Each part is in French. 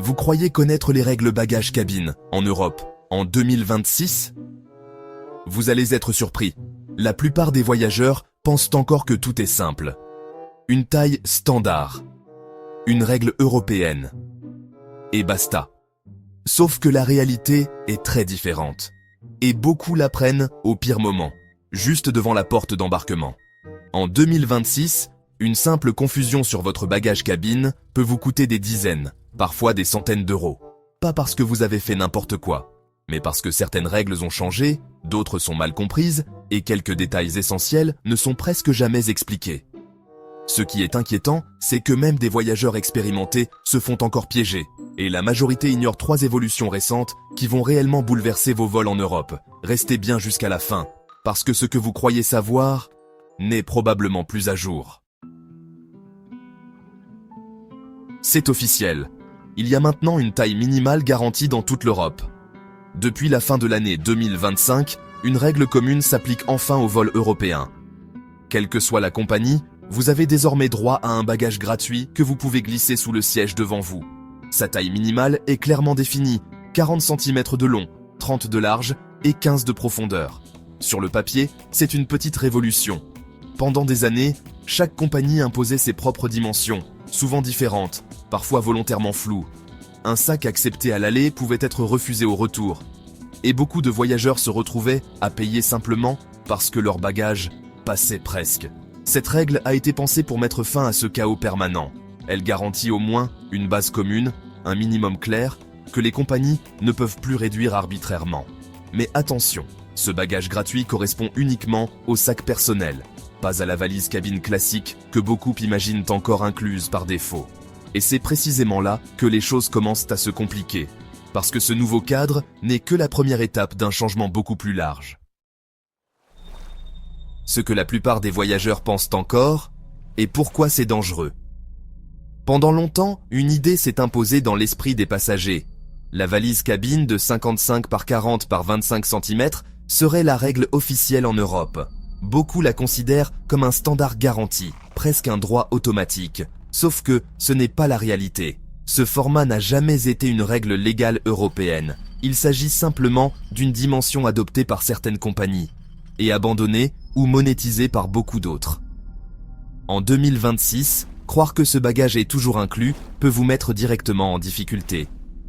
Vous croyez connaître les règles bagages cabine en Europe en 2026? Vous allez être surpris. La plupart des voyageurs pensent encore que tout est simple. Une taille standard. Une règle européenne. Et basta. Sauf que la réalité est très différente. Et beaucoup la prennent au pire moment, juste devant la porte d'embarquement. En 2026, une simple confusion sur votre bagage cabine peut vous coûter des dizaines, parfois des centaines d'euros. Pas parce que vous avez fait n'importe quoi, mais parce que certaines règles ont changé, d'autres sont mal comprises, et quelques détails essentiels ne sont presque jamais expliqués. Ce qui est inquiétant, c'est que même des voyageurs expérimentés se font encore piéger, et la majorité ignore 3 évolutions récentes qui vont réellement bouleverser vos vols en Europe. Restez bien jusqu'à la fin, parce que ce que vous croyez savoir n'est probablement plus à jour. C'est officiel. Il y a maintenant une taille minimale garantie dans toute l'Europe. Depuis la fin de l'année 2025, une règle commune s'applique enfin aux vols européens. Quelle que soit la compagnie, vous avez désormais droit à un bagage gratuit que vous pouvez glisser sous le siège devant vous. Sa taille minimale est clairement définie, 40 cm de long, 30 de large et 15 de profondeur. Sur le papier, c'est une petite révolution. Pendant des années, chaque compagnie imposait ses propres dimensions, souvent différentes, parfois volontairement floues. Un sac accepté à l'aller pouvait être refusé au retour. Et beaucoup de voyageurs se retrouvaient à payer simplement parce que leur bagage passait presque. Cette règle a été pensée pour mettre fin à ce chaos permanent. Elle garantit au moins une base commune, un minimum clair, que les compagnies ne peuvent plus réduire arbitrairement. Mais attention, ce bagage gratuit correspond uniquement au sac personnel, pas à la valise cabine classique que beaucoup imaginent encore incluse par défaut. Et c'est précisément là que les choses commencent à se compliquer, parce que ce nouveau cadre n'est que la première étape d'un changement beaucoup plus large. Ce que la plupart des voyageurs pensent encore, et pourquoi c'est dangereux. Pendant longtemps, une idée s'est imposée dans l'esprit des passagers. La valise cabine de 55 par 40 par 25 cm serait la règle officielle en Europe. Beaucoup la considèrent comme un standard garanti, presque un droit automatique. Sauf que ce n'est pas la réalité. Ce format n'a jamais été une règle légale européenne. Il s'agit simplement d'une dimension adoptée par certaines compagnies et abandonnée ou monétisée par beaucoup d'autres. En 2026, croire que ce bagage est toujours inclus peut vous mettre directement en difficulté.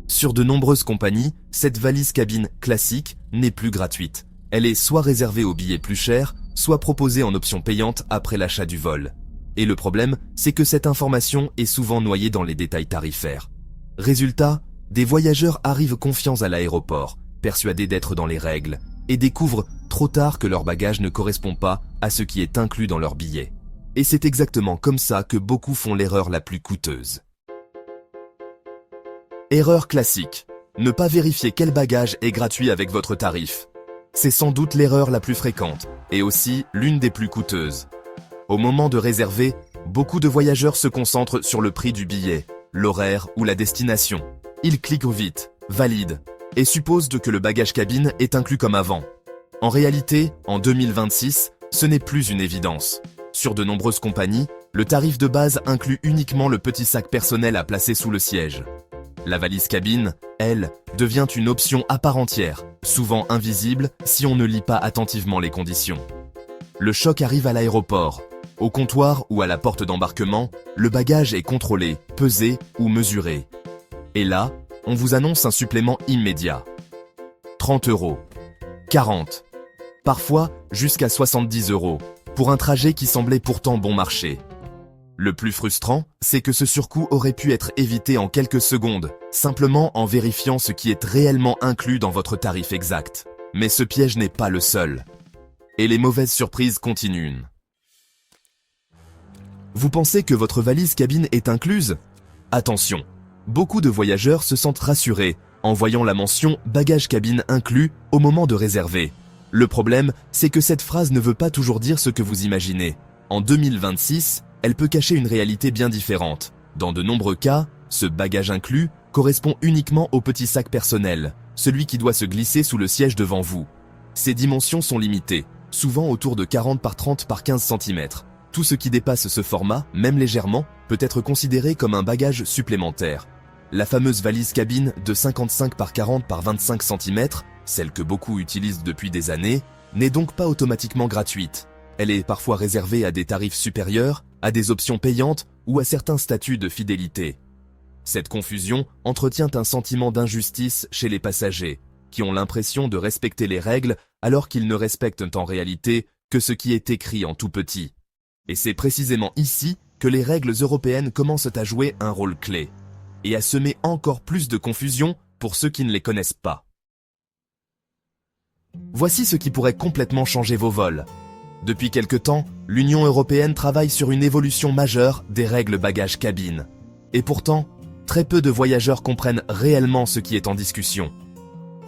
Sur de nombreuses compagnies, cette valise cabine classique n'est plus gratuite. Elle est soit réservée aux billets plus chers, soit proposée en option payante après l'achat du vol. Et le problème, c'est que cette information est souvent noyée dans les détails tarifaires. Résultat, des voyageurs arrivent confiants à l'aéroport, persuadés d'être dans les règles, et découvrent trop tard que leur bagage ne correspond pas à ce qui est inclus dans leur billet. Et c'est exactement comme ça que beaucoup font l'erreur la plus coûteuse. Erreur classique. Ne pas vérifier quel bagage est gratuit avec votre tarif. C'est sans doute l'erreur la plus fréquente, et aussi l'une des plus coûteuses. Au moment de réserver, beaucoup de voyageurs se concentrent sur le prix du billet, l'horaire ou la destination. Ils cliquent vite, valident, et supposent que le bagage cabine est inclus comme avant. En réalité, en 2026, ce n'est plus une évidence. Sur de nombreuses compagnies, le tarif de base inclut uniquement le petit sac personnel à placer sous le siège. La valise cabine, elle, devient une option à part entière, souvent invisible si on ne lit pas attentivement les conditions. Le choc arrive à l'aéroport. Au comptoir ou à la porte d'embarquement, le bagage est contrôlé, pesé ou mesuré. Et là, on vous annonce un supplément immédiat. 30 €. 40. Parfois, jusqu'à 70 € pour un trajet qui semblait pourtant bon marché. Le plus frustrant, c'est que ce surcoût aurait pu être évité en quelques secondes, simplement en vérifiant ce qui est réellement inclus dans votre tarif exact. Mais ce piège n'est pas le seul. Et les mauvaises surprises continuent. Vous pensez que votre valise cabine est incluse? Attention, beaucoup de voyageurs se sentent rassurés en voyant la mention « bagage cabine inclus » au moment de réserver. Le problème, c'est que cette phrase ne veut pas toujours dire ce que vous imaginez. En 2026, elle peut cacher une réalité bien différente. Dans de nombreux cas, ce bagage inclus correspond uniquement au petit sac personnel, celui qui doit se glisser sous le siège devant vous. Ses dimensions sont limitées, souvent autour de 40 par 30 par 15 cm. Tout ce qui dépasse ce format, même légèrement, peut être considéré comme un bagage supplémentaire. la fameuse valise cabine de 55 par 40 par 25 cm, celle que beaucoup utilisent depuis des années, n'est donc pas automatiquement gratuite. Elle est parfois réservée à des tarifs supérieurs, à des options payantes ou à certains statuts de fidélité. Cette confusion entretient un sentiment d'injustice chez les passagers, qui ont l'impression de respecter les règles alors qu'ils ne respectent en réalité que ce qui est écrit en tout petit. Et c'est précisément ici que les règles européennes commencent à jouer un rôle clé, et à semer encore plus de confusion pour ceux qui ne les connaissent pas. Voici ce qui pourrait complètement changer vos vols. Depuis quelque temps, l'Union européenne travaille sur une évolution majeure des règles bagages cabine. Et pourtant, très peu de voyageurs comprennent réellement ce qui est en discussion.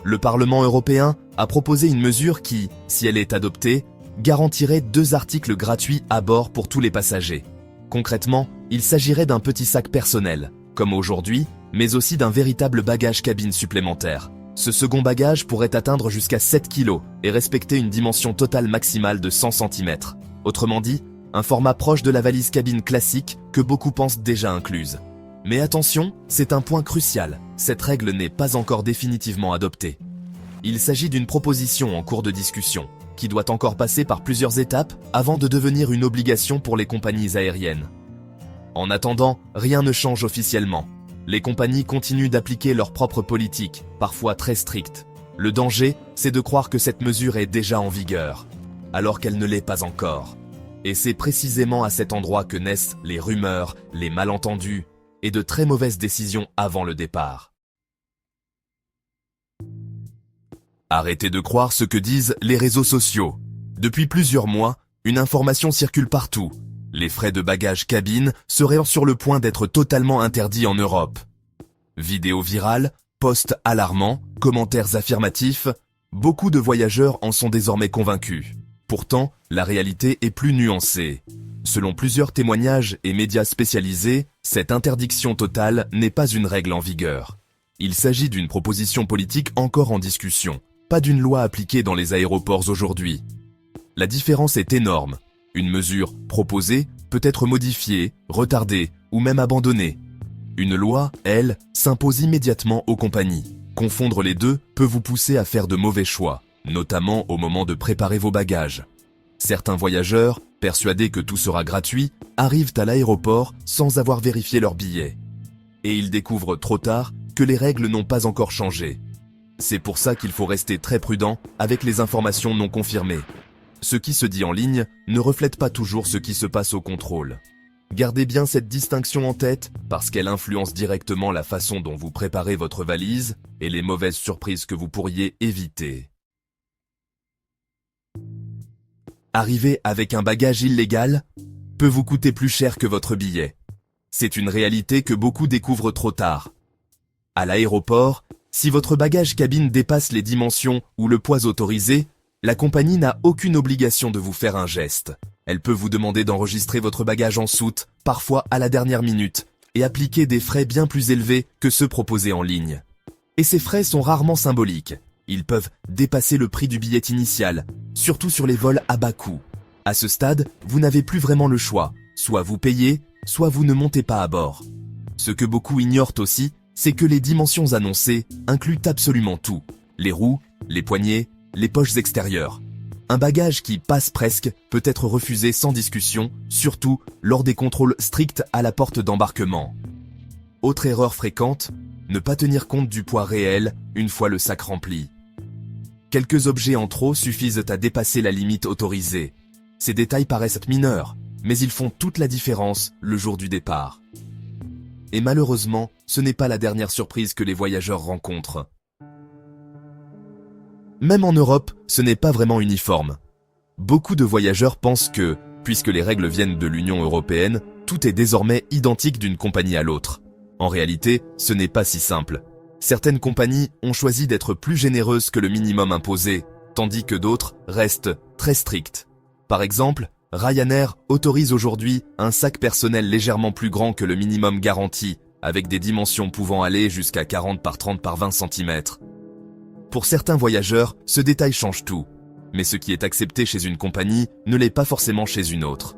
Le Parlement européen a proposé une mesure qui, si elle est adoptée, garantirait 2 articles gratuits à bord pour tous les passagers. Concrètement, il s'agirait d'un petit sac personnel, comme aujourd'hui, mais aussi d'un véritable bagage cabine supplémentaire. Ce second bagage pourrait atteindre jusqu'à 7 kg et respecter une dimension totale maximale de 100 cm. Autrement dit, un format proche de la valise cabine classique que beaucoup pensent déjà incluse. Mais attention, c'est un point crucial, cette règle n'est pas encore définitivement adoptée. Il s'agit d'une proposition en cours de discussion, qui doit encore passer par plusieurs étapes avant de devenir une obligation pour les compagnies aériennes. En attendant, rien ne change officiellement. Les compagnies continuent d'appliquer leur propre politique, parfois très stricte. Le danger, c'est de croire que cette mesure est déjà en vigueur, alors qu'elle ne l'est pas encore. Et c'est précisément à cet endroit que naissent les rumeurs, les malentendus et de très mauvaises décisions avant le départ. Arrêtez de croire ce que disent les réseaux sociaux. Depuis plusieurs mois, une information circule partout. Les frais de bagages cabine seraient sur le point d'être totalement interdits en Europe. Vidéos virales, posts alarmants, commentaires affirmatifs, beaucoup de voyageurs en sont désormais convaincus. Pourtant, la réalité est plus nuancée. Selon plusieurs témoignages et médias spécialisés, cette interdiction totale n'est pas une règle en vigueur. Il s'agit d'une proposition politique encore en discussion, pas d'une loi appliquée dans les aéroports aujourd'hui. La différence est énorme. Une mesure proposée peut être modifiée, retardée ou même abandonnée. Une loi, elle, s'impose immédiatement aux compagnies. Confondre les deux peut vous pousser à faire de mauvais choix, notamment au moment de préparer vos bagages. Certains voyageurs, persuadés que tout sera gratuit, arrivent à l'aéroport sans avoir vérifié leur billet. Et ils découvrent trop tard que les règles n'ont pas encore changé. C'est pour ça qu'il faut rester très prudent avec les informations non confirmées. Ce qui se dit en ligne ne reflète pas toujours ce qui se passe au contrôle. Gardez bien cette distinction en tête parce qu'elle influence directement la façon dont vous préparez votre valise et les mauvaises surprises que vous pourriez éviter. Arriver avec un bagage illégal peut vous coûter plus cher que votre billet. C'est une réalité que beaucoup découvrent trop tard. À l'aéroport, si votre bagage cabine dépasse les dimensions ou le poids autorisé, la compagnie n'a aucune obligation de vous faire un geste. Elle peut vous demander d'enregistrer votre bagage en soute, parfois à la dernière minute, et appliquer des frais bien plus élevés que ceux proposés en ligne. Et ces frais sont rarement symboliques. Ils peuvent dépasser le prix du billet initial, surtout sur les vols à bas coût. À ce stade, vous n'avez plus vraiment le choix. Soit vous payez, soit vous ne montez pas à bord. Ce que beaucoup ignorent aussi, c'est que les dimensions annoncées incluent absolument tout. Les roues, les poignées, les poches extérieures. Un bagage qui passe presque peut être refusé sans discussion, surtout lors des contrôles stricts à la porte d'embarquement. Autre erreur fréquente, ne pas tenir compte du poids réel une fois le sac rempli. Quelques objets en trop suffisent à dépasser la limite autorisée. Ces détails paraissent mineurs, mais ils font toute la différence le jour du départ. Et malheureusement, ce n'est pas la dernière surprise que les voyageurs rencontrent. Même en Europe, ce n'est pas vraiment uniforme. Beaucoup de voyageurs pensent que, puisque les règles viennent de l'Union européenne, tout est désormais identique d'une compagnie à l'autre. En réalité, ce n'est pas si simple. Certaines compagnies ont choisi d'être plus généreuses que le minimum imposé, tandis que d'autres restent très strictes. Par exemple, Ryanair autorise aujourd'hui un sac personnel légèrement plus grand que le minimum garanti, avec des dimensions pouvant aller jusqu'à 40 par 30 par 20 cm. Pour certains voyageurs, ce détail change tout, mais ce qui est accepté chez une compagnie ne l'est pas forcément chez une autre.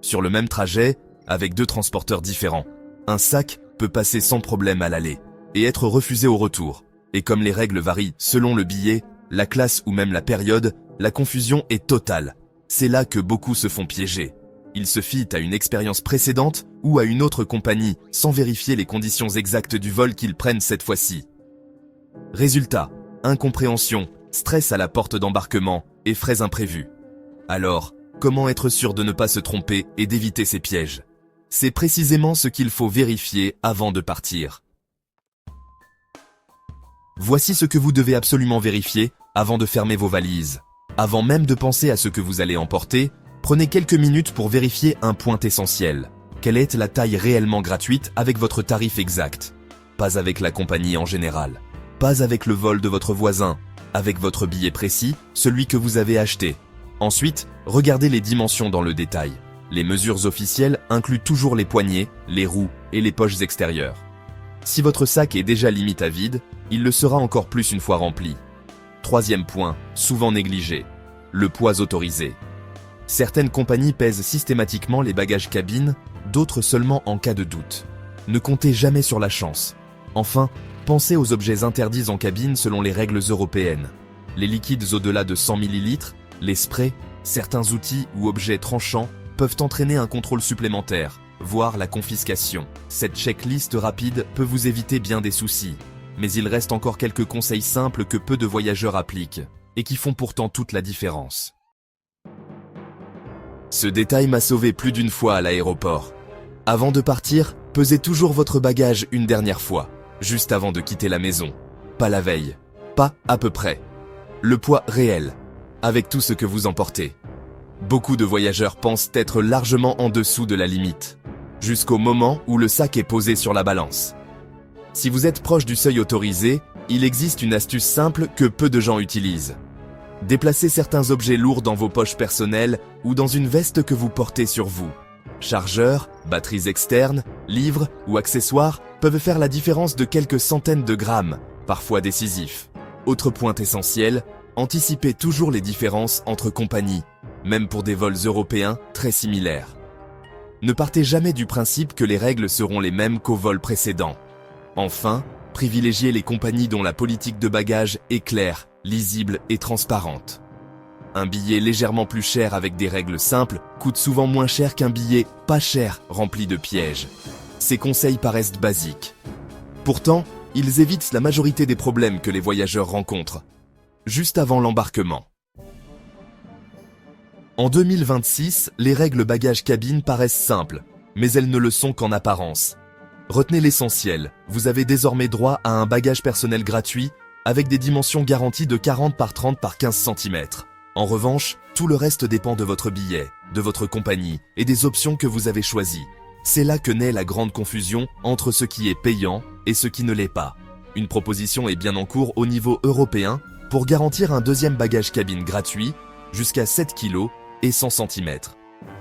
Sur le même trajet, avec deux transporteurs différents, un sac peut passer sans problème à l'aller et être refusé au retour. Et comme les règles varient selon le billet, la classe ou même la période, la confusion est totale. C'est là que beaucoup se font piéger. Ils se fient à une expérience précédente ou à une autre compagnie sans vérifier les conditions exactes du vol qu'ils prennent cette fois-ci. Résultat, incompréhension, stress à la porte d'embarquement et frais imprévus. Alors, comment être sûr de ne pas se tromper et d'éviter ces pièges? C'est précisément ce qu'il faut vérifier avant de partir. Voici ce que vous devez absolument vérifier avant de fermer vos valises. Avant même de penser à ce que vous allez emporter, prenez quelques minutes pour vérifier un point essentiel. Quelle est la taille réellement gratuite avec votre tarif exact? Pas avec la compagnie en général. Pas avec le vol de votre voisin. Avec votre billet précis, celui que vous avez acheté. Ensuite, regardez les dimensions dans le détail. Les mesures officielles incluent toujours les poignets, les roues et les poches extérieures. Si votre sac est déjà limite à vide, il le sera encore plus une fois rempli. Troisième point, souvent négligé. Le poids autorisé. Certaines compagnies pèsent systématiquement les bagages cabine, d'autres seulement en cas de doute. Ne comptez jamais sur la chance. Enfin, pensez aux objets interdits en cabine selon les règles européennes. Les liquides au-delà de 100 ml, les sprays, certains outils ou objets tranchants peuvent entraîner un contrôle supplémentaire, voire la confiscation. Cette checklist rapide peut vous éviter bien des soucis, mais il reste encore quelques conseils simples que peu de voyageurs appliquent, et qui font pourtant toute la différence. Ce détail m'a sauvé plus d'une fois à l'aéroport. Avant de partir, pesez toujours votre bagage une dernière fois, juste avant de quitter la maison. Pas la veille, pas à peu près. Le poids réel, avec tout ce que vous emportez. Beaucoup de voyageurs pensent être largement en dessous de la limite, jusqu'au moment où le sac est posé sur la balance. Si vous êtes proche du seuil autorisé, il existe une astuce simple que peu de gens utilisent. Déplacez certains objets lourds dans vos poches personnelles ou dans une veste que vous portez sur vous. Chargeurs, batteries externes, livres ou accessoires peuvent faire la différence de quelques centaines de grammes, parfois décisifs. Autre point essentiel, anticipez toujours les différences entre compagnies, même pour des vols européens très similaires. Ne partez jamais du principe que les règles seront les mêmes qu'au vol précédent. Enfin, privilégiez les compagnies dont la politique de bagages est claire, lisible et transparente. Un billet légèrement plus cher avec des règles simples coûte souvent moins cher qu'un billet pas cher rempli de pièges. Ces conseils paraissent basiques. Pourtant, ils évitent la majorité des problèmes que les voyageurs rencontrent, juste avant l'embarquement. En 2026, les règles bagages cabine paraissent simples, mais elles ne le sont qu'en apparence. Retenez l'essentiel, vous avez désormais droit à un bagage personnel gratuit avec des dimensions garanties de 40 par 30 par 15 cm. En revanche, tout le reste dépend de votre billet, de votre compagnie et des options que vous avez choisies. C'est là que naît la grande confusion entre ce qui est payant et ce qui ne l'est pas. Une proposition est bien en cours au niveau européen pour garantir un deuxième bagage cabine gratuit jusqu'à 7 kg et 100 cm.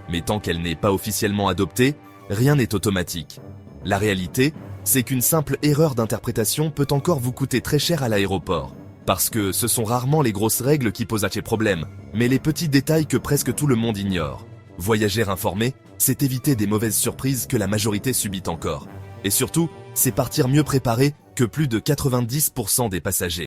Mais tant qu'elle n'est pas officiellement adoptée, rien n'est automatique. La réalité, c'est qu'une simple erreur d'interprétation peut encore vous coûter très cher à l'aéroport. Parce que ce sont rarement les grosses règles qui posent à ces problèmes, mais les petits détails que presque tout le monde ignore. Voyager informé, c'est éviter des mauvaises surprises que la majorité subit encore. Et surtout, c'est partir mieux préparé que plus de 90% des passagers.